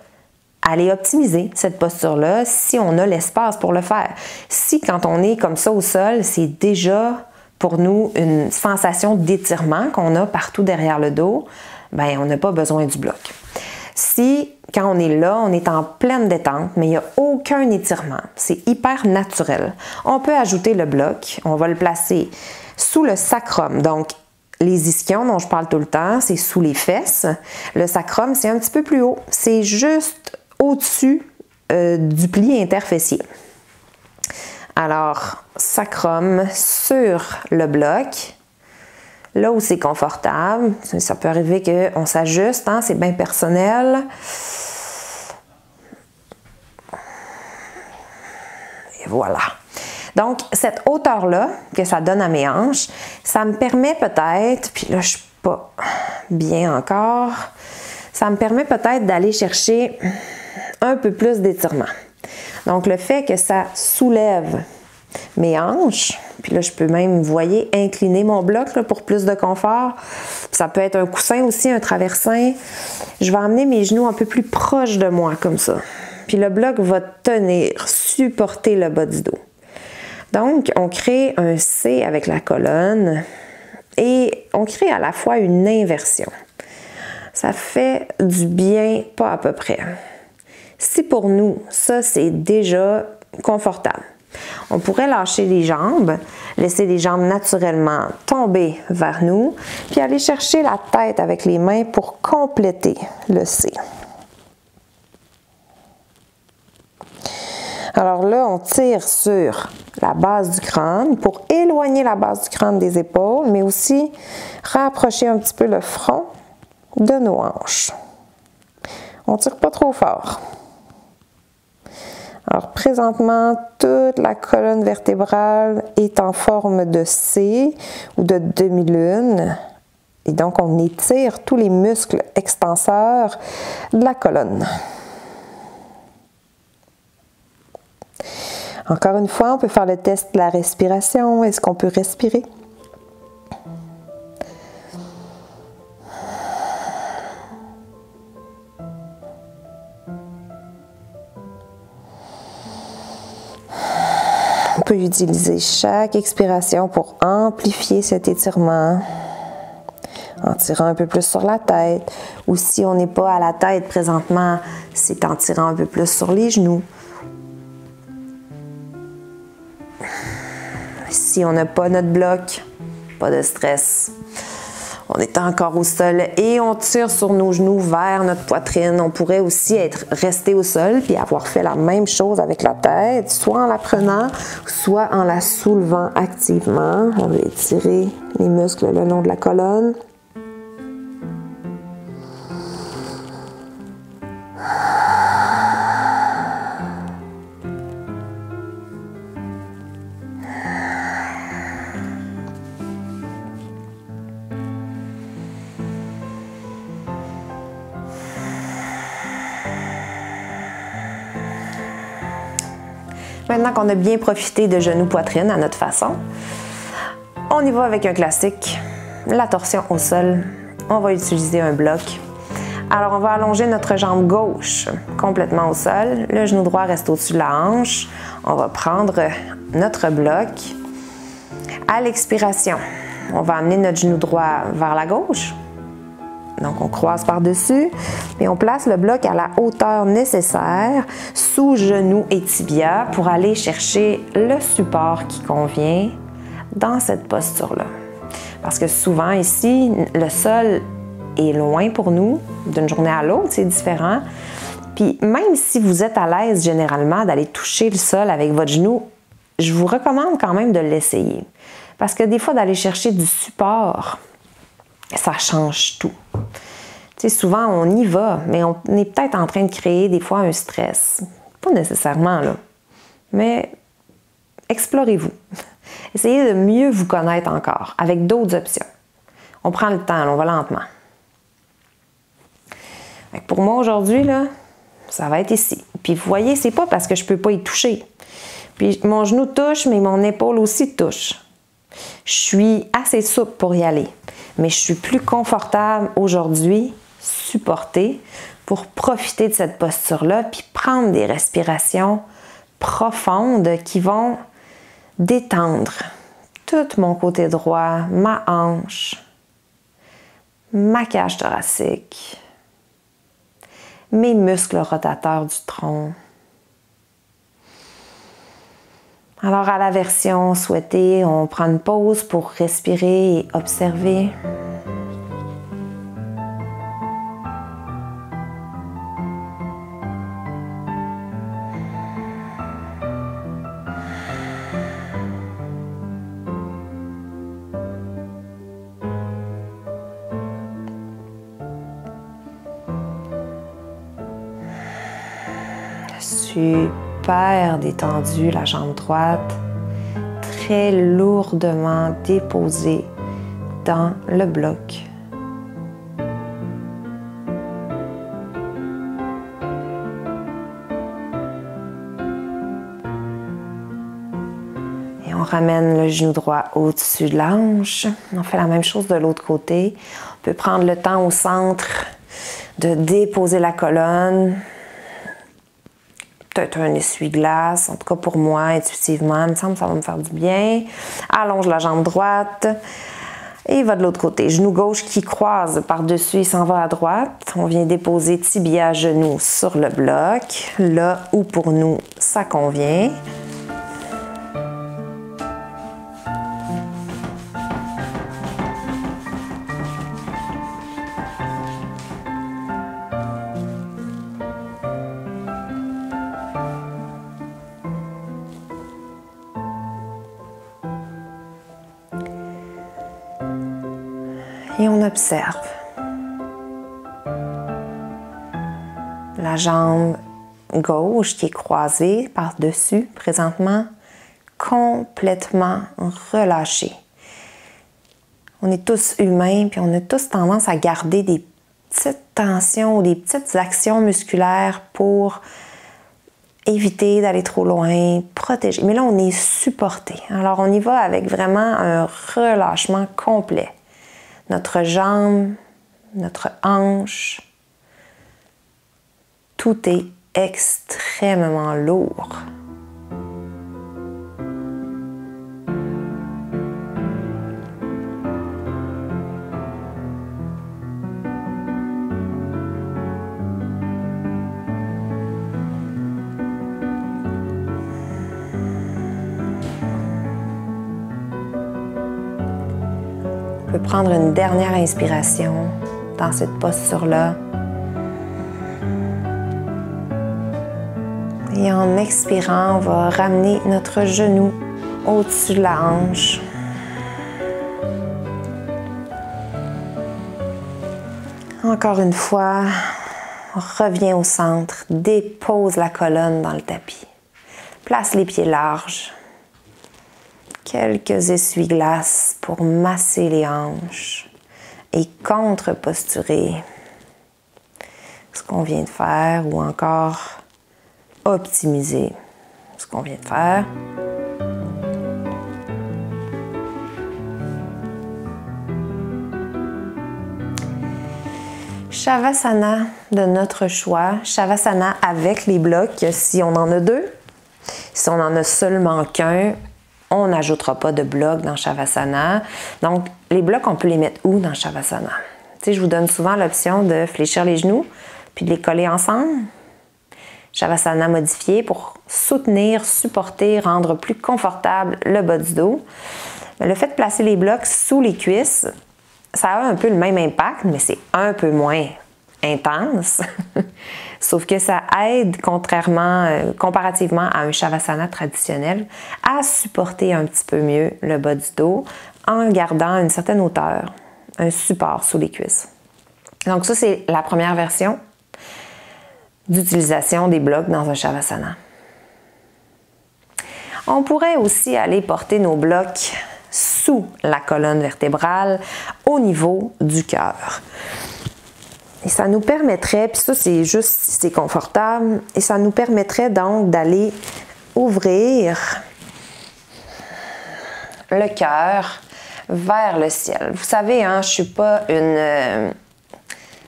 aller optimiser cette posture-là si on a l'espace pour le faire. Si quand on est comme ça au sol, c'est déjà pour nous une sensation d'étirement qu'on a partout derrière le dos, ben on n'a pas besoin du bloc. Si, quand on est là, on est en pleine détente, mais il n'y a aucun étirement, c'est hyper naturel, on peut ajouter le bloc, on va le placer sous le sacrum, donc les ischions dont je parle tout le temps, c'est sous les fesses. Le sacrum, c'est un petit peu plus haut, c'est juste au-dessus du pli interfessier. Alors, sacrum sur le bloc, là où c'est confortable. Ça peut arriver qu'on s'ajuste, hein, c'est bien personnel. Et voilà. Donc, cette hauteur-là que ça donne à mes hanches, ça me permet peut-être, puis là, je ne suis pas bien encore, ça me permet peut-être d'aller chercher un peu plus d'étirement. Donc, le fait que ça soulève mes hanches, puis là, je peux même, vous voyez, incliner mon bloc là, pour plus de confort. Ça peut être un coussin aussi, un traversin. Je vais emmener mes genoux un peu plus proches de moi, comme ça. Puis le bloc va tenir, supporter le bas du dos. Donc, on crée un C avec la colonne et on crée à la fois une inversion. Ça fait du bien, pas à peu près. Si pour nous, ça, c'est déjà confortable, On pourrait lâcher les jambes, laisser les jambes naturellement tomber vers nous, puis aller chercher la tête avec les mains pour compléter le C. Alors là, on tire sur la base du crâne pour éloigner la base du crâne des épaules, mais aussi rapprocher un petit peu le front de nos hanches. On ne tire pas trop fort. Alors présentement, toute la colonne vertébrale est en forme de C ou de demi-lune. Et donc, on étire tous les muscles extenseurs de la colonne. Encore une fois, on peut faire le test de la respiration. Est-ce qu'on peut respirer? On peut utiliser chaque expiration pour amplifier cet étirement. En tirant un peu plus sur la tête. Ou si on n'est pas à la tête présentement, c'est en tirant un peu plus sur les genoux. Si on n'a pas notre bloc, pas de stress. On est encore au sol et on tire sur nos genoux vers notre poitrine. On pourrait aussi resté au sol puis avoir fait la même chose avec la tête, soit en la prenant, soit en la soulevant activement. On va étirer les muscles le long de la colonne. Maintenant qu'on a bien profité de genoux-poitrine à notre façon, on y va avec un classique, la torsion au sol. On va utiliser un bloc. Alors, on va allonger notre jambe gauche complètement au sol. Le genou droit reste au-dessus de la hanche. On va prendre notre bloc. À l'expiration, on va amener notre genou droit vers la gauche. Donc, on croise par-dessus et on place le bloc à la hauteur nécessaire sous genou et tibia pour aller chercher le support qui convient dans cette posture-là. Parce que souvent ici, le sol est loin pour nous, d'une journée à l'autre, c'est différent. Puis même si vous êtes à l'aise généralement d'aller toucher le sol avec votre genou, je vous recommande quand même de l'essayer. Parce que des fois, d'aller chercher du support, ça change tout. Tu sais, souvent, on y va, mais on est peut-être en train de créer des fois un stress. Pas nécessairement, là. Mais explorez-vous. Essayez de mieux vous connaître encore, avec d'autres options. On prend le temps, là, on va lentement. Pour moi, aujourd'hui, là, ça va être ici. Puis vous voyez, c'est pas parce que je peux pas y toucher. Puis mon genou touche, mais mon épaule aussi touche. Je suis assez souple pour y aller. Mais je suis plus confortable aujourd'hui, supportée, pour profiter de cette posture-là, puis prendre des respirations profondes qui vont détendre tout mon côté droit, ma hanche, ma cage thoracique, mes muscles rotateurs du tronc. Alors, à la version souhaitée, on prend une pause pour respirer et observer. Super détendu, la jambe droite, très lourdement déposée dans le bloc. Et on ramène le genou droit au-dessus de la hanche. On fait la même chose de l'autre côté. On peut prendre le temps au centre de déposer la colonne. Peut-être un essuie-glace, en tout cas pour moi, intuitivement, il me semble que ça va me faire du bien. Allonge la jambe droite et va de l'autre côté. Genou gauche qui croise par-dessus et s'en va à droite. On vient déposer tibia, genou sur le bloc, là où pour nous ça convient. Et on observe. La jambe gauche qui est croisée par-dessus présentement, complètement relâchée. On est tous humains, puis on a tous tendance à garder des petites tensions ou des petites actions musculaires pour éviter d'aller trop loin, protéger. Mais là, on est supporté. Alors, on y va avec vraiment un relâchement complet. Notre jambe, notre hanche, tout est extrêmement lourd. On peut prendre une dernière inspiration dans cette posture-là. Et en expirant, on va ramener notre genou au-dessus de la hanche. Encore une fois, on revient au centre, dépose la colonne dans le tapis. Place les pieds larges. Quelques essuie-glaces pour masser les hanches et contre-posturer ce qu'on vient de faire ou encore optimiser ce qu'on vient de faire. Shavasana de notre choix, Shavasana avec les blocs si on en a deux. Si on en a seulement qu'un, on n'ajoutera pas de blocs dans Shavasana. Donc, les blocs, on peut les mettre où dans Shavasana? Tu sais, je vous donne souvent l'option de fléchir les genoux puis de les coller ensemble. Shavasana modifié pour soutenir, supporter, rendre plus confortable le bas du dos. Mais le fait de placer les blocs sous les cuisses, ça a un peu le même impact, mais c'est un peu moins intense. Sauf que ça aide, comparativement à un Shavasana traditionnel, à supporter un petit peu mieux le bas du dos en gardant une certaine hauteur, un support sous les cuisses. Donc ça, c'est la première version d'utilisation des blocs dans un Shavasana. On pourrait aussi aller porter nos blocs sous la colonne vertébrale au niveau du cœur. Et ça nous permettrait, puis ça c'est juste si c'est confortable, et ça nous permettrait donc d'aller ouvrir le cœur vers le ciel. Vous savez, hein, je ne suis pas une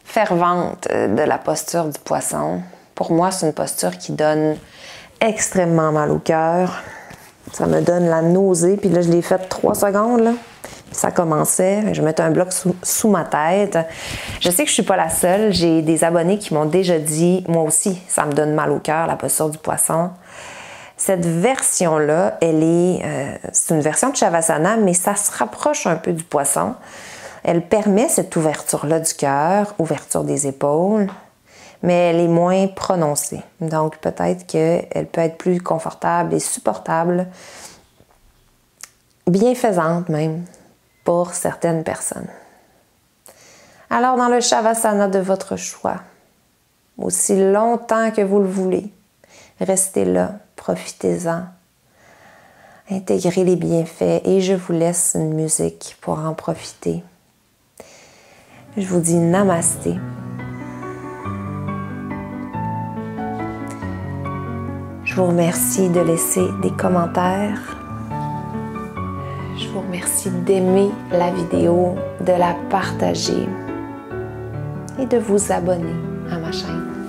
fervente de la posture du poisson. Pour moi, c'est une posture qui donne extrêmement mal au cœur. Ça me donne la nausée, puis là je l'ai faite 3 secondes, là. Ça commençait, je mettais un bloc sous ma tête. Je sais que je suis pas la seule. J'ai des abonnés qui m'ont déjà dit, moi aussi, ça me donne mal au cœur, la posture du poisson. Cette version-là, c'est une version de Shavasana, mais ça se rapproche un peu du poisson. Elle permet cette ouverture-là du cœur, ouverture des épaules, mais elle est moins prononcée. Donc, peut-être qu'elle peut être plus confortable et supportable, bienfaisante même, pour certaines personnes. Alors, dans le Shavasana de votre choix, aussi longtemps que vous le voulez, restez là, profitez-en, intégrez les bienfaits et je vous laisse une musique pour en profiter. Je vous dis namasté. Je vous remercie de laisser des commentaires. Je vous remercie d'aimer la vidéo, de la partager et de vous abonner à ma chaîne.